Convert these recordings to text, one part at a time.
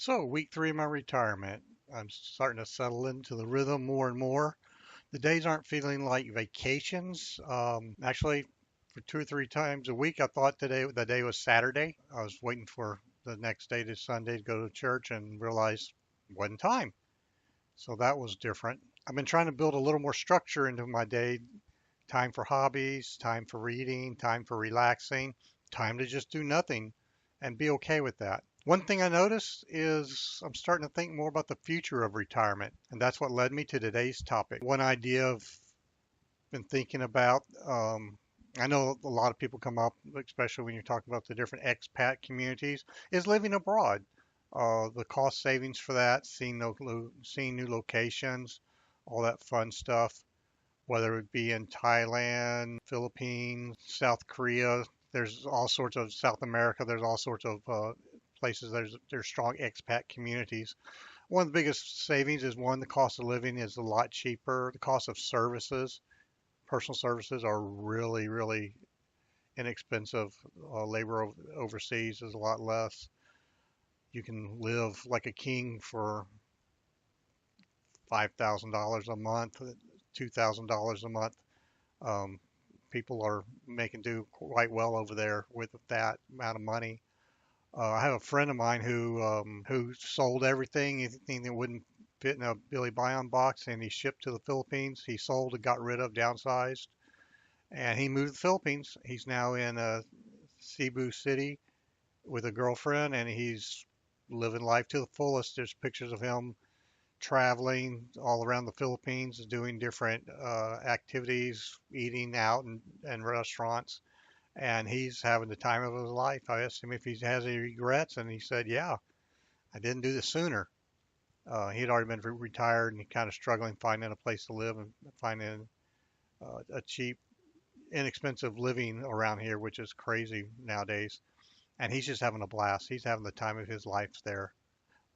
So, week 3 of my retirement. I'm starting to settle into the rhythm more and more. The days aren't feeling like vacations. Actually, for 2 or 3 times a week, I thought today the day was Saturday. I was waiting for the next day to Sunday to go to church and realized it wasn't time. So that was different. I've been trying to build a little more structure into my day. Time for hobbies, time for reading, time for relaxing, time to just do nothing and be okay with that. One thing I noticed is I'm starting to think more about the future of retirement, and that's what led me to today's topic. One idea I've been thinking about, I know a lot of people come up, especially when you're talking about the different expat communities, is living abroad. The cost savings for that, seeing new locations, all that fun stuff, whether it be in Thailand, Philippines, South Korea. There's all sorts of South America. There's all sorts of places. There's strong expat communities. One of the biggest savings is one, the cost of living is a lot cheaper. The cost of services, personal services, are really inexpensive. Overseas is a lot less. You can live like a king for $5,000 a month, $2,000 a month. Um, People are making do quite well over there with that amount of money. I have a friend of mine who sold anything that wouldn't fit in a Billy Bion box, and he shipped to the Philippines. He sold and got rid of, downsized, and he moved to the Philippines. He's now in Cebu City with a girlfriend, and he's living life to the fullest. There's pictures of him traveling all around the Philippines, doing different activities, eating out and restaurants, and he's having the time of his life. I asked him if he has any regrets, and he said, "Yeah, I didn't do this sooner." He had already been retired and he kind of struggling finding a place to live and finding a cheap, inexpensive living around here, which is crazy nowadays. And he's just having a blast. He's having the time of his life there.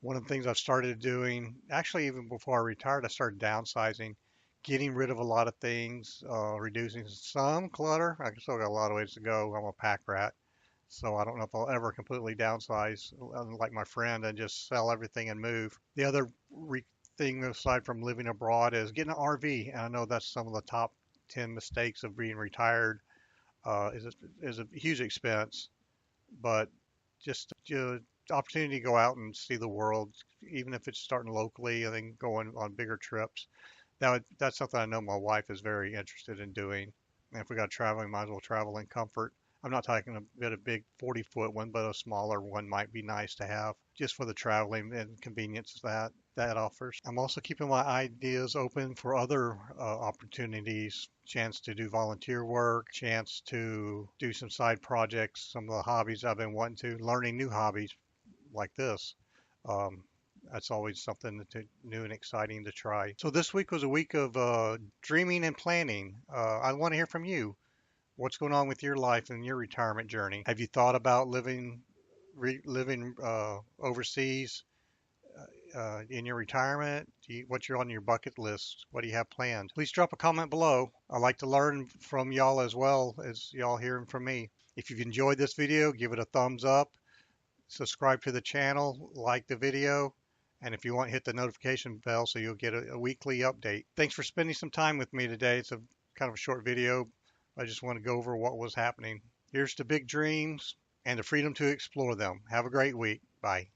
One of the things I've started doing, actually, even before I retired, I started downsizing, getting rid of a lot of things, reducing some clutter. I still got a lot of ways to go. I'm a pack rat, so I don't know if I'll ever completely downsize like my friend and just sell everything and move. The other thing aside from living abroad is getting an RV, and I know that's some of the top 10 mistakes of being retired. Is a huge expense, but just opportunity to go out and see the world, even if it's starting locally and then going on bigger trips. That's something I know my wife is very interested in doing. And if we got traveling, might as well travel in comfort. I'm not talking about a big 40-foot one, but a smaller one might be nice to have just for the traveling and convenience that offers. I'm also keeping my ideas open for other opportunities, chance to do volunteer work, chance to do some side projects, some of the hobbies I've been wanting to, learning new hobbies like this. Um, that's always something new and exciting to try. So this week was a week of dreaming and planning. I want to hear from you. What's going on with your life and your retirement journey? Have you thought about living overseas in your retirement? What's on your bucket list? What do you have planned? Please drop a comment below. I'd like to learn from y'all as well as y'all hearing from me. If you've enjoyed this video, give it a thumbs up. Subscribe to the channel, like the video, and if you want, hit the notification bell so you'll get a weekly update. Thanks for spending some time with me today. It's a kind of a short video. I just want to go over what was happening. Here's to big dreams and the freedom to explore them. Have a great week. Bye.